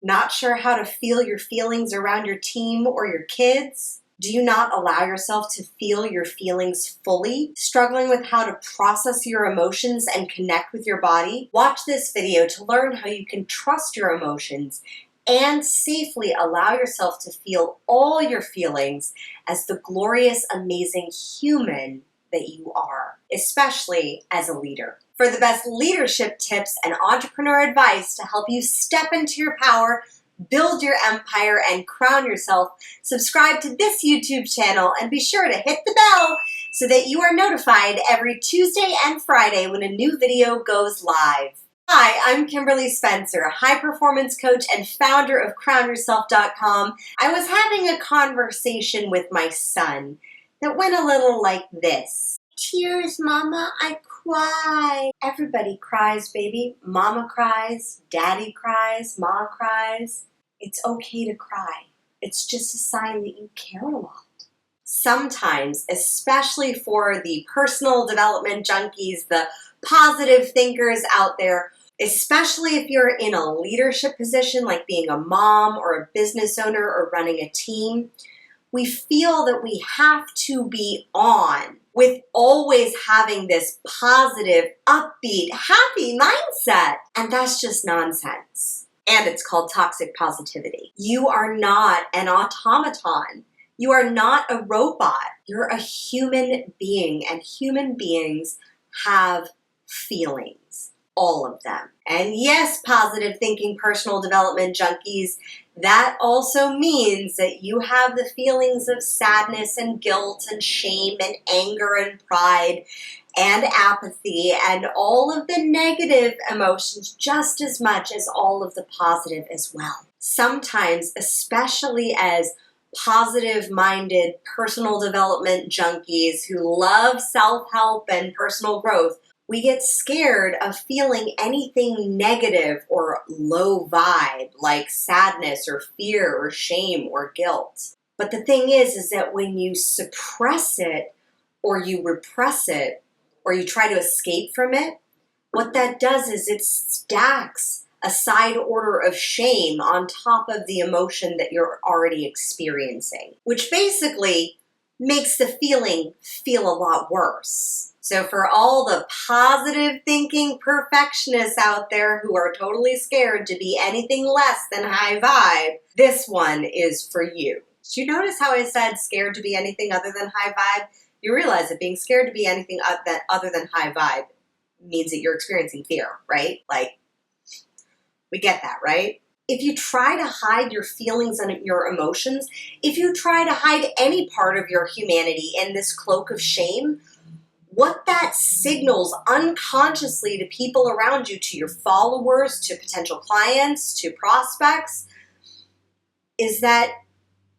Not sure how to feel your feelings around your team or your kids? Do you not allow yourself to feel your feelings fully? Struggling with how to process your emotions and connect with your body? Watch this video to learn how you can trust your emotions and safely allow yourself to feel all your feelings as the glorious, amazing human that you are, especially as a leader. For the best leadership tips and entrepreneur advice to help you step into your power, build your empire, and crown yourself, subscribe to this YouTube channel and be sure to hit the bell so that you are notified every Tuesday and Friday when a new video goes live. Hi, I'm Kimberly Spencer, high performance coach and founder of crownyourself.com. I was having a conversation with my son that went a little like this. Tears, Mama, I cry. Everybody cries, baby. Mama cries, Daddy cries, Ma cries. It's okay to cry. It's just a sign that you care a lot. Sometimes, especially for the personal development junkies, the positive thinkers out there, especially if you're in a leadership position like being a mom or a business owner or running a team, we feel that we have to be on with always having this positive, upbeat, happy mindset. And that's just nonsense. And it's called toxic positivity. You are not an automaton. You are not a robot. You're a human being, and human beings have feelings. All of them. And yes, positive thinking, personal development junkies, that also means that you have the feelings of sadness and guilt and shame and anger and pride and apathy and all of the negative emotions just as much as all of the positive as well. Sometimes, especially as positive-minded personal development junkies who love self-help and personal growth, we get scared of feeling anything negative or low vibe like sadness or fear or shame or guilt. But the thing is that when you suppress it or you repress it or you try to escape from it, what that does is it stacks a side order of shame on top of the emotion that you're already experiencing, which basically makes the feeling feel a lot worse. So for all the positive thinking perfectionists out there who are totally scared to be anything less than high vibe, this one is for you. Did you notice how I said scared to be anything other than high vibe? You realize that being scared to be anything other than high vibe means that you're experiencing fear, right? Like, we get that, right? If you try to hide your feelings and your emotions, if you try to hide any part of your humanity in this cloak of shame, what that signals unconsciously to people around you, to your followers, to potential clients, to prospects, is that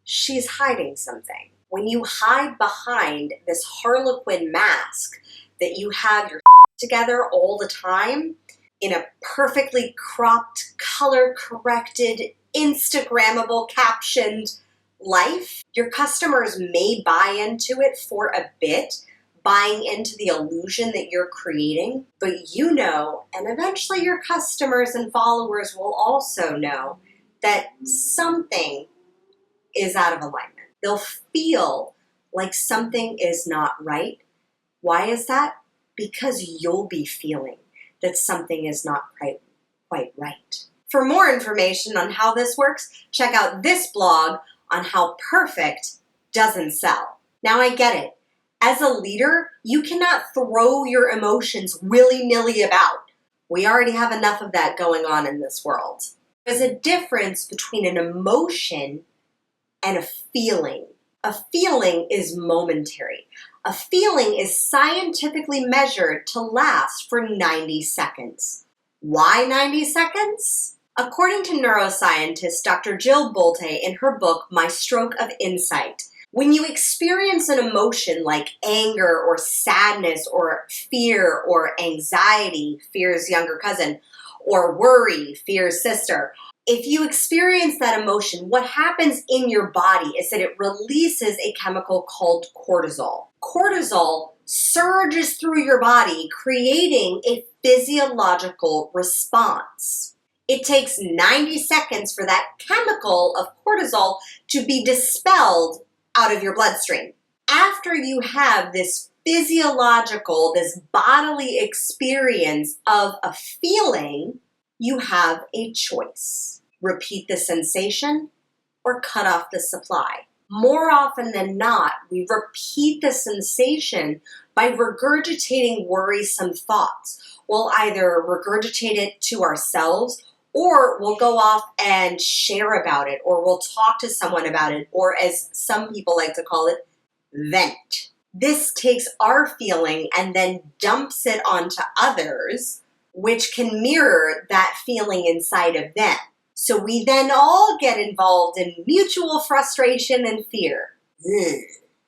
she's hiding something. When you hide behind this harlequin mask that you have your together all the time in a perfectly cropped, color-corrected, Instagrammable, captioned life, your customers may buy into it for a bit, buying into the illusion that you're creating, but you know, and eventually your customers and followers will also know that something is out of alignment. They'll feel like something is not right. Why is that? Because you'll be feeling that something is not quite right. For more information on how this works, check out this blog on how perfect doesn't sell. Now I get it. As a leader, you cannot throw your emotions willy-nilly about. We already have enough of that going on in this world. There's a difference between an emotion and a feeling. A feeling is momentary. A feeling is scientifically measured to last for 90 seconds. Why 90 seconds? According to neuroscientist Dr. Jill Bolte in her book, My Stroke of Insight, when you experience an emotion like anger or sadness or fear or anxiety, fear's younger cousin, or worry, fear's sister, if you experience that emotion, what happens in your body is that it releases a chemical called cortisol. Cortisol surges through your body, creating a physiological response. It takes 90 seconds for that chemical of cortisol to be dispelled out of your bloodstream. After you have this physiological, this bodily experience of a feeling, you have a choice. Repeat the sensation or cut off the supply. More often than not, we repeat the sensation by regurgitating worrisome thoughts. We'll either regurgitate it to ourselves, or we'll go off and share about it, or we'll talk to someone about it, or as some people like to call it, vent. This takes our feeling and then dumps it onto others, which can mirror that feeling inside of them. So we then all get involved in mutual frustration and fear.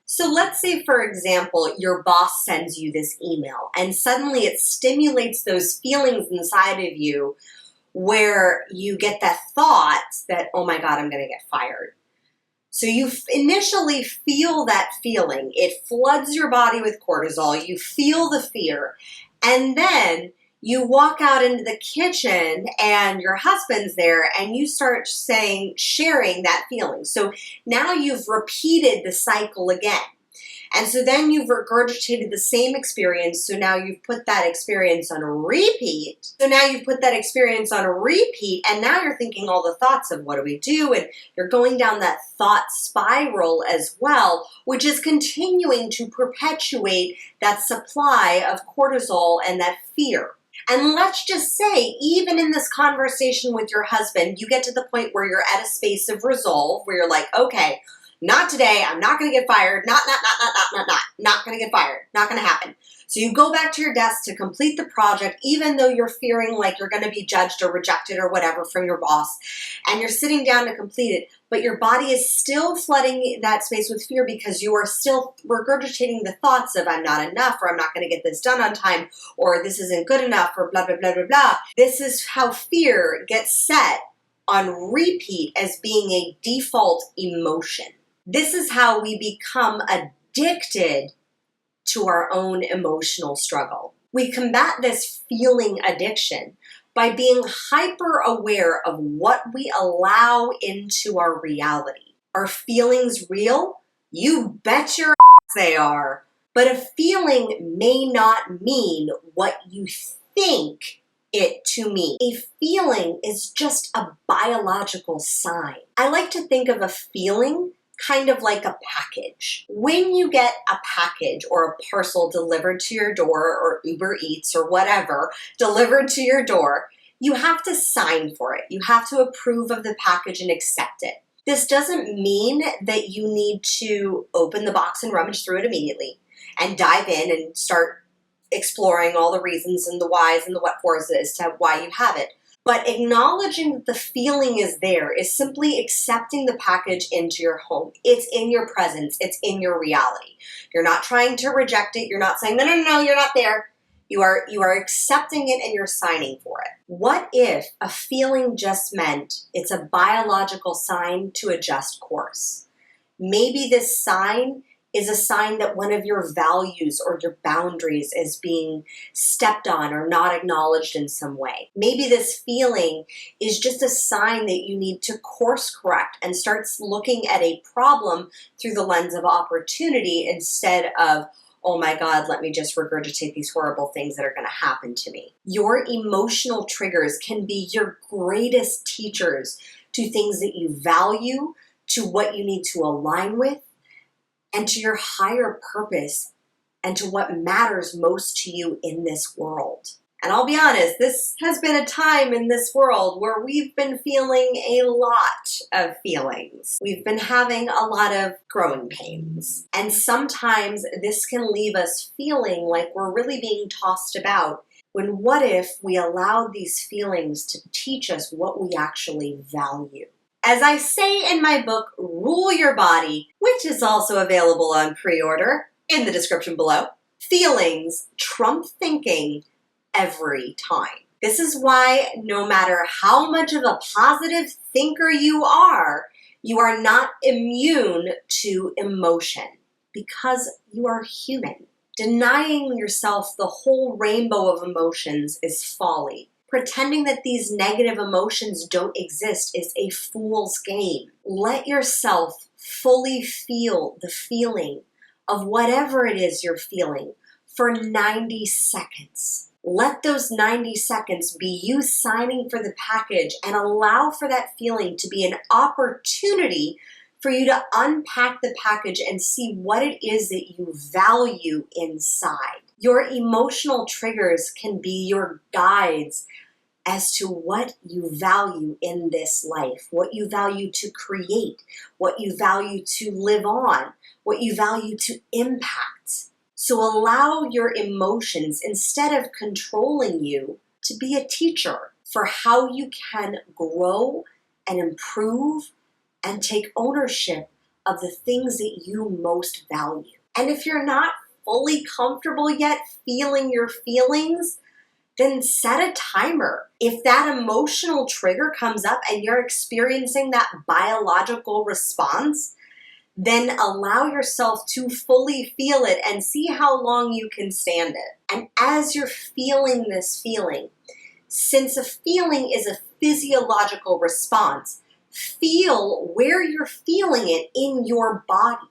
So let's say, for example, your boss sends you this email and suddenly it stimulates those feelings inside of you where you get that thought that, oh my God, I'm going to get fired. So you initially feel that feeling. It floods your body with cortisol. You feel the fear. And then you walk out into the kitchen and your husband's there and you start sharing that feeling. So now you've repeated the cycle again. And so then you've regurgitated the same experience. So now you've put that experience on a repeat. And now you're thinking all the thoughts of what do we do? And you're going down that thought spiral as well, which is continuing to perpetuate that supply of cortisol and that fear. And let's just say, even in this conversation with your husband, you get to the point where you're at a space of resolve, where you're like, okay, not today, I'm not going to get fired, not going to get fired, not going to happen. So you go back to your desk to complete the project, even though you're fearing like you're going to be judged or rejected or whatever from your boss, and you're sitting down to complete it, but your body is still flooding that space with fear because you are still regurgitating the thoughts of I'm not enough, or I'm not going to get this done on time, or this isn't good enough, or blah, blah, blah, blah, blah. This is how fear gets set on repeat as being a default emotion. This is how we become addicted to our own emotional struggle. We combat this feeling addiction by being hyper aware of what we allow into our reality. Are feelings real? You bet your ass they are. But a feeling may not mean what you think it to mean. A feeling is just a biological sign. I like to think of a feeling kind of like a package. When you get a package or a parcel delivered to your door, or Uber Eats or whatever delivered to your door, you have to sign for it. You have to approve of the package and accept it. This doesn't mean that you need to open the box and rummage through it immediately and dive in and start exploring all the reasons and the whys and the what fors as to why you have it. But acknowledging that the feeling is there is simply accepting the package into your home. It's in your presence. It's in your reality. You're not trying to reject it. You're not saying, no, you're not there. You are accepting it and you're signing for it. What if a feeling just meant it's a biological sign to adjust course? Maybe this sign is a sign that one of your values or your boundaries is being stepped on or not acknowledged in some way. Maybe this feeling is just a sign that you need to course correct and start looking at a problem through the lens of opportunity instead of, oh my God, let me just regurgitate these horrible things that are going to happen to me. Your emotional triggers can be your greatest teachers to things that you value, to what you need to align with, and to your higher purpose, and to what matters most to you in this world. And I'll be honest, this has been a time in this world where we've been feeling a lot of feelings. We've been having a lot of growing pains. And sometimes this can leave us feeling like we're really being tossed about, when what if we allowed these feelings to teach us what we actually value? As I say in my book, Rule Your Body, which is also available on pre-order in the description below, feelings trump thinking every time. This is why no matter how much of a positive thinker you are not immune to emotion, because you are human. Denying yourself the whole rainbow of emotions is folly. Pretending that these negative emotions don't exist is a fool's game. Let yourself fully feel the feeling of whatever it is you're feeling for 90 seconds. Let those 90 seconds be you signing for the package and allow for that feeling to be an opportunity for you to unpack the package and see what it is that you value inside. Your emotional triggers can be your guides as to what you value in this life, what you value to create, what you value to live on, what you value to impact. So allow your emotions, instead of controlling you, to be a teacher for how you can grow and improve and take ownership of the things that you most value. And if you're not fully comfortable yet feeling your feelings, then set a timer. If that emotional trigger comes up and you're experiencing that biological response, then allow yourself to fully feel it and see how long you can stand it. And as you're feeling this feeling, since a feeling is a physiological response, feel where you're feeling it in your body.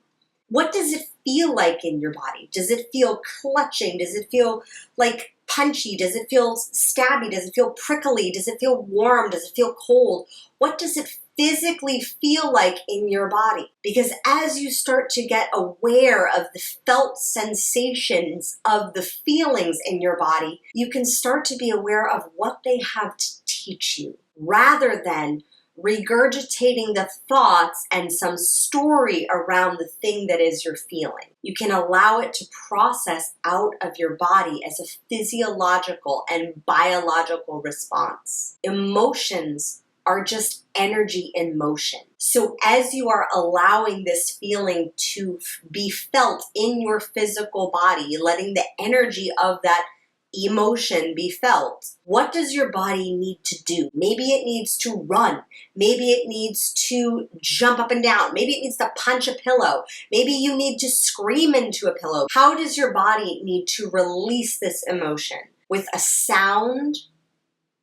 What does it feel like in your body? Does it feel clutching? Does it feel like punchy? Does it feel stabby? Does it feel prickly? Does it feel warm? Does it feel cold? What does it physically feel like in your body? Because as you start to get aware of the felt sensations of the feelings in your body, you can start to be aware of what they have to teach you, rather than regurgitating the thoughts and some story around the thing that is you're feeling. You can allow it to process out of your body as a physiological and biological response. Emotions are just energy in motion. So as you are allowing this feeling to be felt in your physical body, letting the energy of that emotion be felt, what does your body need to do? Maybe it needs to run. Maybe it needs to jump up and down. Maybe it needs to punch a pillow. Maybe you need to scream into a pillow. How does your body need to release this emotion? With a sound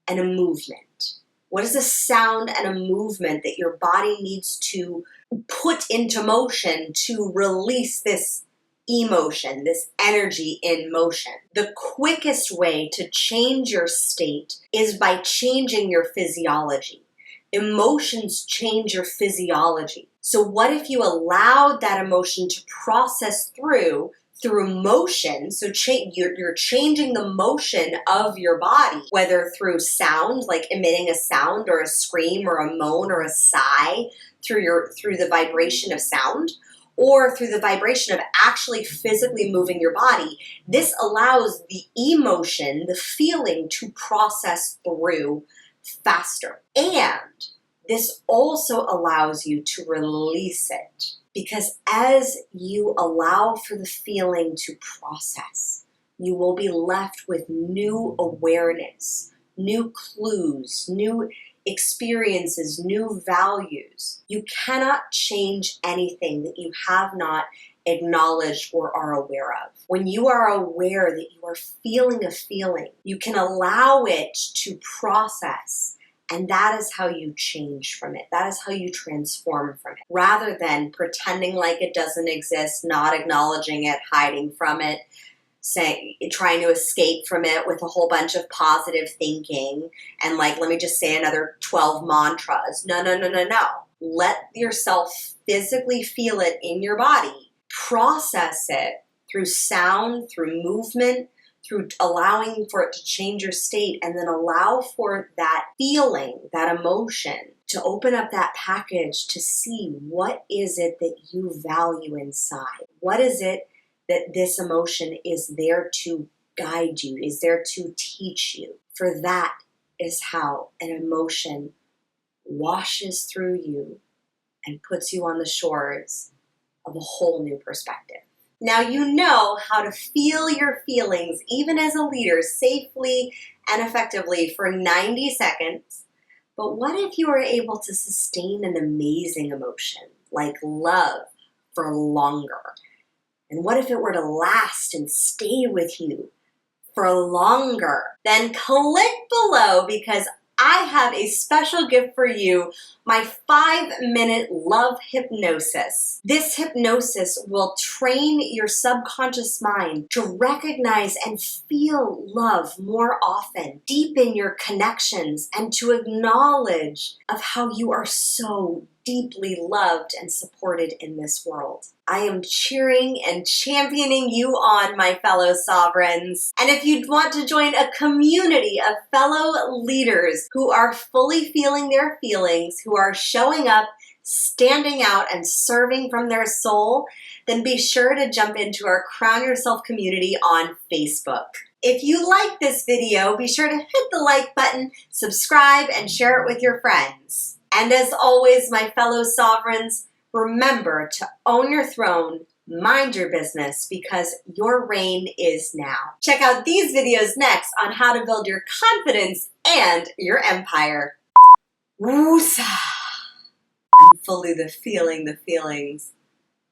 and a movement. What is a sound and a movement that your body needs to put into motion to release this emotion, this energy in motion? The quickest way to change your state is by changing your physiology. Emotions change your physiology. So what if you allowed that emotion to process through motion? So you're changing the motion of your body, whether through sound, like emitting a sound or a scream or a moan or a sigh through the vibration of sound, or through the vibration of actually physically moving your body. This allows the emotion, the feeling, to process through faster. And this also allows you to release it, because as you allow for the feeling to process, you will be left with new awareness, new clues, new experiences, new values. You cannot change anything that you have not acknowledged or are aware of. When you are aware that you are feeling a feeling, you can allow it to process, and that is how you change from it. That is how you transform from it, rather than pretending like it doesn't exist, not acknowledging it, hiding from it, trying to escape from it with a whole bunch of positive thinking and like, let me just say another 12 mantras. No. Let yourself physically feel it in your body. Process it through sound, through movement, through allowing for it to change your state, and then allow for that feeling, that emotion, to open up that package to see what is it that you value inside. What is it that this emotion is there to guide you, is there to teach you? For that is how an emotion washes through you and puts you on the shores of a whole new perspective. Now you know how to feel your feelings, even as a leader, safely and effectively for 90 seconds. But what if you were able to sustain an amazing emotion, like love, for longer? And what if it were to last and stay with you for longer, then click below because I have a special gift for you, my 5-minute love hypnosis. This hypnosis will train your subconscious mind to recognize and feel love more often, deepen your connections, and to acknowledge of how you are so deeply loved and supported in this world. I am cheering and championing you on, my fellow sovereigns. And if you want to join a community of fellow leaders who are fully feeling their feelings, who are showing up, standing out, and serving from their soul, then be sure to jump into our Crown Yourself community on Facebook. If you like this video, be sure to hit the like button, subscribe, and share it with your friends. And as always, my fellow sovereigns, remember to own your throne, mind your business, because your reign is now. Check out these videos next on how to build your confidence and your empire. Woosa! I'm fully feeling the feelings,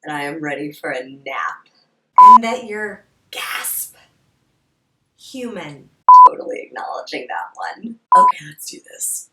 and I am ready for a nap. And that you're gasp human. Totally acknowledging that one. Okay, let's do this.